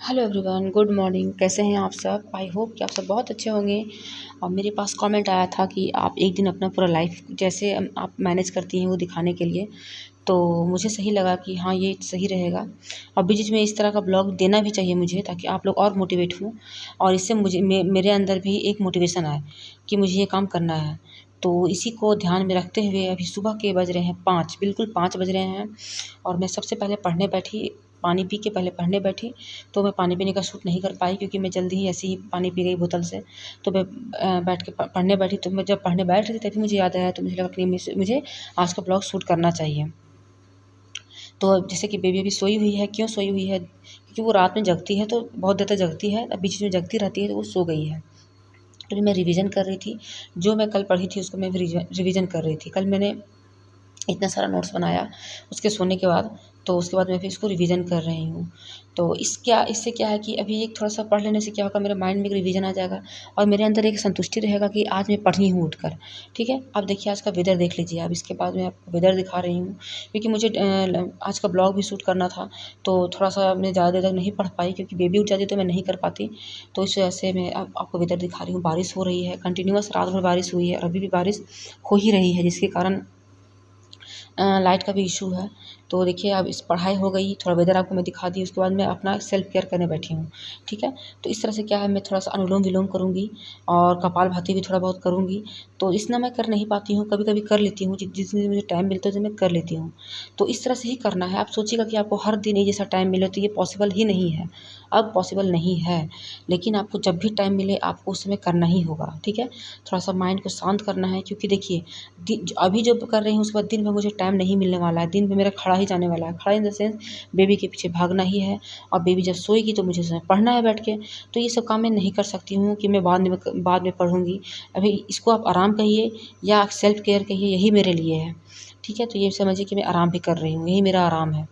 Hello everyone, good morning. कैसे हैं आप सब? आई होप कि आप सब बहुत अच्छे होंगे। और मेरे पास कमेंट आया था कि आप एक दिन अपना पूरा लाइफ जैसे आप मैनेज करती हैं वो दिखाने के लिए। तो मुझे सही लगा कि हाँ, ये सही रहेगा। और बीच में इस तरह का ब्लॉग देना भी चाहिए मुझे, ताकि आप लोग और मोटिवेट हों और इससे मुझे मेरे अंदर भी एक मोटिवेशन आए कि मुझे ये काम करना है। तो इसी को ध्यान में रखते हुए अभी सुबह के बज रहे हैं 5, बिल्कुल 5 बज रहे हैं। और मैं सबसे पहले पढ़ने बैठी, पानी पी के पहले पढ़ने बैठी। तो मैं पानी पीने का शूट नहीं कर पाई, क्योंकि मैं जल्दी ही ऐसे ही पानी पी गई बोतल से। तो मैं बैठ के पढ़ने बैठी। तो मैं जब पढ़ने बैठ रही थी तभी मुझे याद आया, तो मुझे लगा कि मुझे आज का ब्लॉग शूट करना चाहिए। तो जैसे कि बेबी अभी सोई हुई है। क्यों सोई हुई है? क्योंकि वो रात में जगती है, तो बहुत देर तक जगती है, अब बीच में जगती रहती है, तो वो सो गई है। तो मैं रिवीजन कर रही थी, जो मैं कल पढ़ी थी उसको मैं रिवीजन कर रही थी। कल मैंने इतना सारा नोट्स बनाया उसके सोने के बाद। तो उसके बाद मैं फिर इसको रिवीजन कर रही हूँ। तो इससे क्या है कि अभी एक थोड़ा सा पढ़ लेने से क्या होगा, मेरे माइंड में एक रिवीजन आ जाएगा और मेरे अंदर एक संतुष्टि रहेगा कि आज मैं पढ़ी हूँ उठकर। ठीक है, अब देखिए आज का वेदर देख लीजिए। अब इसके बाद मैं आपको वेदर दिखा रही हूँ, क्योंकि मुझे आज का ब्लॉग भी शूट करना था। तो थोड़ा सा मैं ज़्यादा देर तक नहीं पढ़ पाई, क्योंकि बेबी उठ जाती तो मैं नहीं कर पाती। तो इस वजह से मैं अब आपको वेदर दिखा रही हूँ। बारिश हो रही है, कंटिन्यूअस रात भर बारिश हुई है और अभी भी बारिश हो ही रही है, जिसके कारण लाइट का भी इशू है। तो देखिए अब इस पढ़ाई हो गई, थोड़ा वेदर आपको मैं दिखा दी, उसके बाद मैं अपना सेल्फ केयर करने बैठी हूँ। ठीक है, तो इस तरह से क्या है, मैं थोड़ा सा अनुलोम विलोम करूँगी और कपालभाति भी थोड़ा बहुत करूँगी। तो इतना मैं कर नहीं पाती हूँ, कभी कभी कर लेती हूँ, जिस दिन मुझे टाइम मिलता है तो मैं कर लेती हूँ। तो इस तरह से ही करना है। आप सोचिएगा कि आपको हर दिन एक जैसा टाइम मिले, तो ये पॉसिबल ही नहीं है, अब पॉसिबल नहीं है। लेकिन आपको जब भी टाइम मिले आपको उस समय करना ही होगा। ठीक है, थोड़ा सा माइंड को शांत करना है, क्योंकि देखिए अभी जो कर रही हूँ उसके बाद दिन में मुझे टाइम नहीं मिलने वाला है। दिन में मेरा खड़ा ही जाने वाला है, खड़ा इन द सेंस बेबी के पीछे भागना ही है। और बेबी जब सोएगी तो मुझे उसमें पढ़ना है बैठ के। तो ये सब काम मैं नहीं कर सकती हूँ कि मैं बाद में पढ़ूँगी। अभी इसको आप आराम कहिए या सेल्फ केयर कहिए, यही मेरे लिए है। ठीक है, तो ये समझिए कि मैं आराम भी कर रही हूँ, यही मेरा आराम है।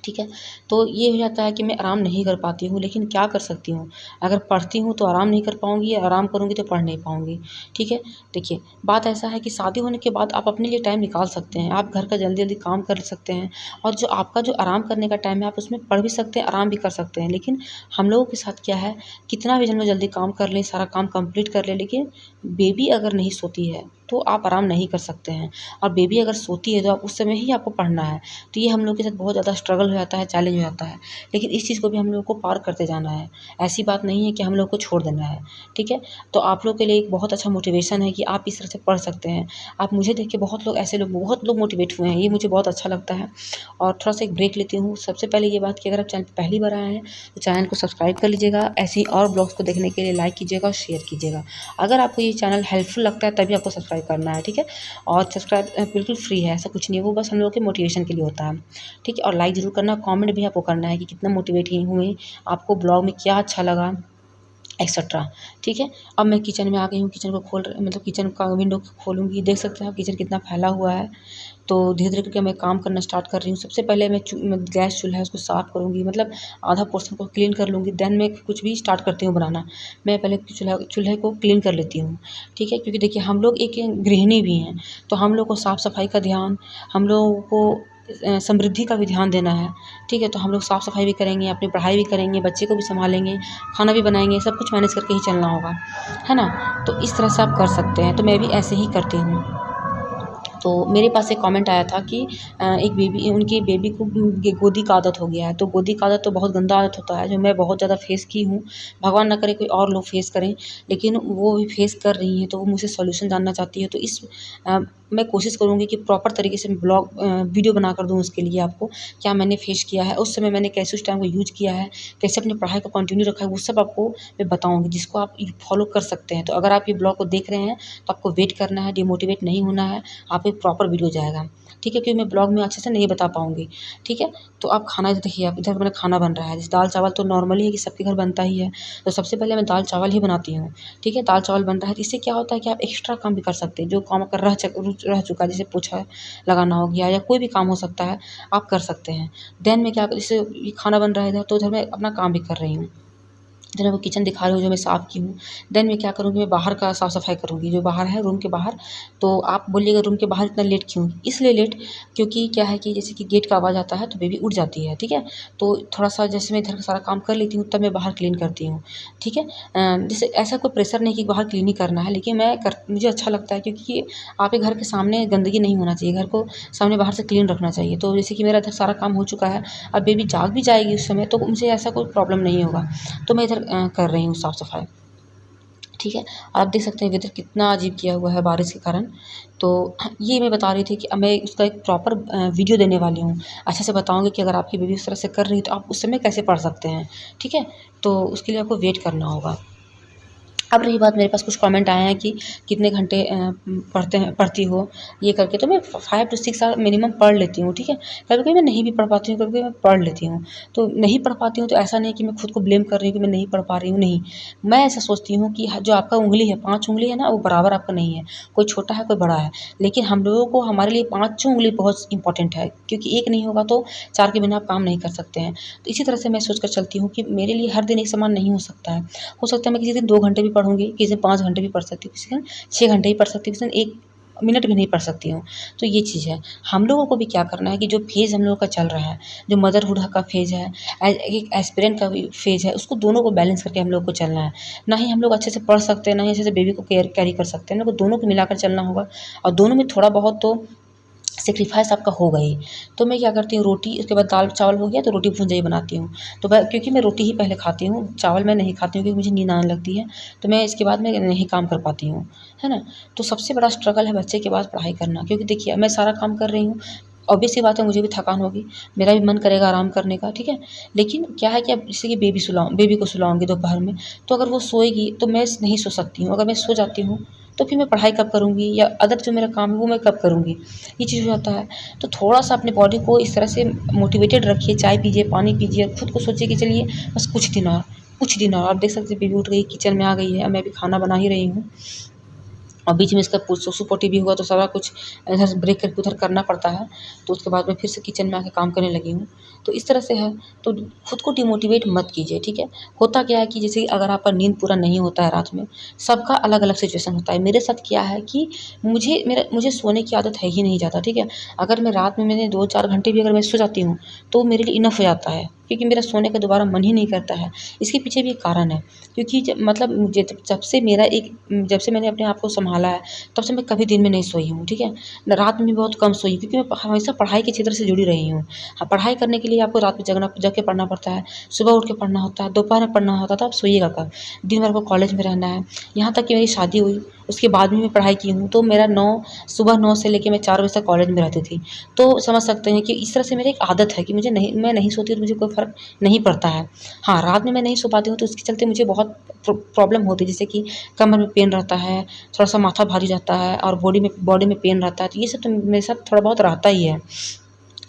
ठीक है, तो ये हो जाता है कि मैं आराम नहीं कर पाती हूँ, लेकिन क्या कर सकती हूँ? अगर पढ़ती हूँ तो आराम नहीं कर पाऊँगी, या आराम करूँगी तो पढ़ नहीं पाऊँगी। ठीक है, देखिए बात ऐसा है कि शादी होने के बाद आप अपने लिए टाइम निकाल सकते हैं, आप घर का जल्दी-जल्दी काम कर सकते हैं और जो आपका जो आराम करने का टाइम है आप उसमें पढ़ भी सकते हैं, आराम भी कर सकते हैं। लेकिन हम लोगों के साथ क्या है, कितना भी जल्दी काम कर लें, सारा काम कंप्लीट कर लें, लेकिन बेबी अगर नहीं सोती है तो आप आराम नहीं कर सकते हैं। और बेबी अगर सोती है तो आप उस समय ही आपको पढ़ना है। तो ये हम लोग के साथ बहुत ज़्यादा स्ट्रगल हो जाता है, चैलेंज हो जाता है। लेकिन इस चीज़ को भी हम लोग को पार करते जाना है। ऐसी बात नहीं है कि हम लोग को छोड़ देना है। ठीक है, तो आप लोग के लिए एक बहुत अच्छा मोटिवेशन है कि आप इस तरह से पढ़ सकते हैं। आप मुझे देख के बहुत लोग मोटिवेट हुए हैं, ये मुझे बहुत अच्छा लगता है। और थोड़ा सा एक ब्रेक लेती हूँ। सबसे पहले ये बात कि अगर आप चैनल पे पहली बार आए हैं तो चैनल को सब्सक्राइब कर लीजिएगा। ऐसे ही और ब्लॉग्स को देखने के लिए लाइक कीजिएगा और शेयर कीजिएगा। अगर आपको ये चैनल हेल्पफुल लगता है तभी आपको सब्सक्राइब करना है। ठीक है, और सब्सक्राइब बिल्कुल फ्री है, ऐसा कुछ नहीं है, वो बस हम लोग के मोटिवेशन के लिए होता है। ठीक है, और लाइक ज़रूर करना, कमेंट भी आपको करना है कि कितना मोटिवेट हुए, आपको ब्लॉग में क्या अच्छा लगा, एक्सेट्रा। ठीक है, अब मैं किचन में आ गई हूँ। किचन को किचन का विंडो खोलूँगी, देख सकते हैं आप किचन कितना फैला हुआ है। तो धीरे-धीरे करके मैं काम करना स्टार्ट कर रही हूँ। सबसे पहले मैं गैस चूल्हा है उसको साफ़ करूँगी, मतलब आधा पोर्शन को क्लीन कर लूँगी, देन मैं कुछ भी स्टार्ट करती हूँ बनाना। मैं पहले चूल्हे को क्लीन कर लेती हूँ। ठीक है, क्योंकि देखिए हम लोग एक गृहिणी भी हैं, तो हम लोग को साफ़-सफाई का ध्यान, हम लोगों को समृद्धि का भी ध्यान देना है। ठीक है, तो हम लोग साफ़-सफाई भी करेंगे, अपनी पढ़ाई भी करेंगे, बच्चे को भी सँभालेंगे, खाना भी बनाएँगे, सब कुछ मैनेज करके ही चलना होगा, है ना? तो इस तरह से आप कर सकते हैं, तो मैं भी ऐसे ही करती हूँ। तो मेरे पास एक कमेंट आया था कि एक बेबी उनकी बेबी को गोदी का आदत हो गया है। तो गोदी का आदत तो बहुत गंदा आदत होता है, जो मैं बहुत ज़्यादा फेस की हूँ। भगवान ना करे कोई और लोग फेस करें, लेकिन वो भी फेस कर रही हैं, तो वो मुझसे सॉल्यूशन जानना चाहती है। तो मैं कोशिश करूँगी कि प्रॉपर तरीके से वीडियो बनाकर दूँ उसके लिए आपको, क्या मैंने फेस किया है, उस समय मैंने कैसे उस टाइम को यूज़ किया है, कैसे अपनी पढ़ाई को कंटिन्यू रखा है, वो सब आपको मैं बताऊँगी, जिसको आप फॉलो कर सकते हैं। तो अगर आप ये ब्लॉग को देख रहे हैं, तो आपको वेट करना है, डिमोटिवेट नहीं होना है, आप एक प्रॉपर वीडियो जाएगा। ठीक है, क्योंकि मैं ब्लॉग में अच्छे से नहीं बता पाऊँगी। ठीक है, तो आप खाना देखिए, आप इधर मेरा खाना बन रहा है, जैसे दाल-चावल तो नॉर्मली है कि सबके घर बनता ही है। तो सबसे पहले मैं दाल-चावल ही बनाती हूँ। ठीक है, दाल-चावल बन रहा है, तो इससे क्या होता है कि आप एक्स्ट्रा काम भी कर सकते हैं। जो काम आपका रह चुका है, जैसे पोछा लगाना हो गया या कोई भी काम हो सकता है, आप कर सकते हैं। देन मैं क्या जैसे ये खाना बन रहा है इधर, तो इधर मैं अपना काम भी कर रही हूँ। देन मैं वो किचन दिखा रही हूँ जो मैं साफ़ की हूँ। देन मैं क्या करूँगी, मैं बाहर का साफ़-सफ़ाई करूँगी, जो बाहर है रूम के बाहर। तो आप बोलिएगा रूम के बाहर इतना लेट क्यों? इसलिए लेट, क्योंकि क्या है कि जैसे कि गेट का आवाज़ आता है तो बेबी उठ जाती है, ठीक है? तो थोड़ा-सा जैसे मैं इधर का सारा काम कर लेती हूँ तब मैं बाहर क्लीन करती हूँ, ठीक है? जैसे ऐसा कोई प्रेशर नहीं कि बाहर क्लीन ही करना है, लेकिन मुझे अच्छा लगता है, क्योंकि आपके घर के सामने गंदगी नहीं होना चाहिए, घर को सामने बाहर से क्लीन रखना चाहिए। तो जैसे कि मेरा इधर सारा काम हो चुका है, अब बेबी जाग भी जाएगी उस समय, तो मुझे ऐसा कोई प्रॉब्लम नहीं होगा। तो मैं इधर कर रही हूँ साफ़-सफ़ाई, ठीक है। आप देख सकते हैं वेदर कितना अजीब किया हुआ है बारिश के कारण। तो ये मैं बता रही थी कि अब मैं उसका एक प्रॉपर वीडियो देने वाली हूँ। अच्छे से बताऊँगी कि अगर आपकी बेबी उस तरह से कर रही है तो आप उस समय कैसे पढ़ सकते हैं, ठीक है। तो उसके लिए आपको वेट करना होगा। अब रही बात, मेरे पास कुछ कमेंट आए हैं कि कितने घंटे पढ़ती हो ये करके, तो मैं 5 to 6 आवर मिनिमम पढ़ लेती हूँ, ठीक है। कभी-कभी मैं नहीं भी पढ़ पाती हूँ, कभी-कभी मैं पढ़ लेती हूँ। तो नहीं पढ़ पाती हूँ तो ऐसा नहीं कि मैं खुद को ब्लेम कर रही हूँ कि मैं नहीं पढ़ पा रही हूँ, नहीं। मैं ऐसा सोचती हूँ कि जो आपका उँगली है, 5 उँगली है ना, वो बराबर आपका नहीं है। कोई छोटा है, कोई बड़ा है। लेकिन हम लोगों को, हमारे लिए पाँचों उँगली बहुत इम्पोर्टेंट है, क्योंकि एक नहीं होगा तो 4 के बिना आप काम नहीं कर सकते हैं। तो इसी तरह से मैं सोच कर चलती हूँ कि मेरे लिए हर दिन एक समान नहीं हो सकता है। हो सकता है मैं किसी दिन 2 घंटे भी पढ़ूँगी, किसी दिन 5 घंटे भी पढ़ सकती हूँ, किसी दिन 6 घंटे भी पढ़ सकती हूँ, किसी दिन 1 मिनट भी नहीं पढ़ सकती हूँ। तो ये चीज़ है। हम लोगों को भी क्या करना है कि जो फ़ेज़ हम लोगों का चल रहा है, जो मदरहुड का फ़ेज़ है, एक एस्पिरेंट का भी फ़ेज़ है, उसको दोनों को बैलेंस करके हम लोग को चलना है। ना ही हम लोग अच्छे से पढ़ सकते हैं, ना ही अच्छे से बेबी को कैरी कर सकते हैं। हम लोग को दोनों को मिलाकर चलना होगा, और दोनों में थोड़ा बहुत तो सैक्रिफ़ाइस आपका होगा ही। तो मैं क्या करती हूँ, रोटी, उसके बाद दाल-चावल हो गया तो रोटी भुजिया ही बनाती हूँ। तो क्योंकि मैं रोटी ही पहले खाती हूँ, चावल मैं नहीं खाती हूँ क्योंकि मुझे नींद आने लगती है, तो मैं इसके बाद मैं नहीं काम कर पाती हूँ, है ना? तो सबसे बड़ा स्ट्रगल है बच्चे के बाद पढ़ाई करना, क्योंकि देखिए मैं सारा काम कर रही हूँ, ऑब्वियस सी बात है मुझे भी थकान होगी, मेरा भी मन करेगा आराम करने का, ठीक है? लेकिन क्या है कि अब जैसे कि बेबी को सुलाऊँगी दोपहर में, तो अगर वो सोएगी तो मैं नहीं सो सकती हूँ। अगर मैं सो जाती हूँ, तो फिर मैं पढ़ाई कब करूँगी, या अदर जो मेरा काम है वो मैं कब करूँगी? ये चीज़ हो जाता है। तो थोड़ा-सा अपने बॉडी को इस तरह से मोटिवेटेड रखिए, चाय पीजिए, पानी पीजिए, खुद को सोचिए कि चलिए बस कुछ दिन और। आप देख सकते हैं बेबी उठ गई, किचन में आ गई है, अब मैं भी खाना बना ही रही हूँ। और बीच में इसका सुसु-पोटी भी हुआ तो सारा कुछ इधर से ब्रेक करके उधर करना पड़ता है। तो उसके बाद मैं फिर से किचन में आके काम करने लगी हूँ। तो इस तरह से है, तो खुद को डिमोटिवेट मत कीजिए, ठीक है? होता क्या है कि जैसे अगर आपका नींद पूरा नहीं होता है रात में, सबका अलग-अलग सिचुएशन होता है। मेरे साथ क्या है कि मुझे सोने की आदत है ही नहीं ज़्यादा, ठीक है? अगर मैं रात में मैंने 2-4 घंटे भी अगर मैं सो जाती हूँ, तो मेरे लिए इनफ हो जाता है, क्योंकि मेरा सोने का दोबारा मन ही नहीं करता है। इसके पीछे भी एक कारण है, क्योंकि मतलब जब से मैंने अपने आप को सँभाला है, तब से मैं कभी दिन में नहीं सोई हूँ, ठीक है? मैं रात में भी बहुत कम सोई, क्योंकि मैं हमेशा पढ़ाई के क्षेत्र से जुड़ी रही हूँ। हाँ, पढ़ाई करने के लिए आपको रात में जग के पढ़ना पड़ता है, सुबह उठ के पढ़ना होता है, दोपहर में पढ़ना होता है, तो आप सोइएगा कब? दिन भर आपको कॉलेज में रहना है। यहाँ तक कि मेरी शादी हुई, उसके बाद भी मैं पढ़ाई की हूँ, तो मेरा सुबह 9 से लेके मैं 4 बजे तक कॉलेज में रहती थी। तो समझ सकते हैं कि इस तरह से मेरी एक आदत है कि मैं नहीं सोती तो मुझे कोई फ़र्क नहीं पड़ता है। हाँ, रात में मैं नहीं सो पाती हूँ तो उसके चलते मुझे बहुत प्रॉब्लम होती है, जैसे कि कमर में पेन रहता है, थोड़ा-सा माथा भारी रहता है, और बॉडी में पेन रहता है। तो ये सब तो मेरे साथ थोड़ा बहुत रहता ही है।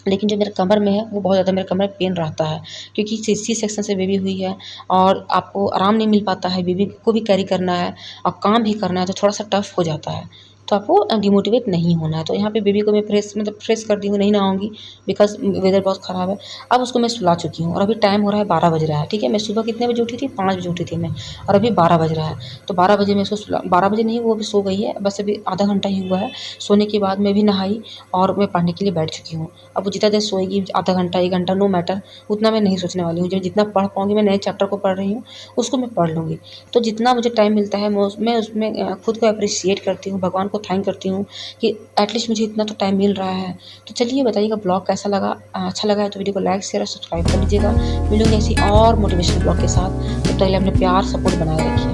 लेकिन जो मेरे कमर में है वो बहुत ज़्यादा मेरे कमर में पेन रहता है, क्योंकि सी सेक्शन से बेबी हुई है, और आपको आराम नहीं मिल पाता है, बेबी को भी कैरी करना है और काम भी करना है, तो थोड़ा-सा टफ़ हो जाता है। तो आपको डिमोटिवेट नहीं होना है। तो यहाँ पे बेबी को मैं फ्रेश कर दी हूँ, नहीं नहाऊँगी, बिकॉज़ वेदर बहुत ख़राब है। अब उसको मैं सुला चुकी हूँ, और अभी टाइम हो रहा है 12 बज रहा है, ठीक है? मैं सुबह कितने बजे उठी थी? 5 बजे उठी थी मैं, और अभी 12 बज रहा है। तो 12 बजे मैं इसको 12 बजे नहीं, वो अभी सो गई है, बस अभी आधा घंटा ही हुआ है। सोने के बाद मैं भी नहाई और मैं पढ़ने के लिए बैठ चुकी हूँ। अब वो जितना देर सोएगी, आधा घंटा, 1 घंटा, नो मैटर, उतना मैं नहीं सोचने वाली हूँ। जो जितना पढ़ पाऊँगी, मैं नए चैप्टर को पढ़ रही हूँ, उसको मैं पढ़ लूँगी। तो जितना मुझे टाइम मिलता है, मैं उसमें खुद को एप्रिशिएट करती हूँ, भगवान को थैंक करती हूँ कि एटलीस्ट मुझे इतना तो टाइम मिल रहा है। तो चलिए बताइएगा ब्लॉग कैसा लगा? अच्छा लगा है तो वीडियो को लाइक, शेयर और सब्सक्राइब कर लीजिएगा। मिलूँगी ऐसी और मोटिवेशनल ब्लॉग के साथ। तब तक के लिए अपने प्यार, सपोर्ट बनाए रखिए।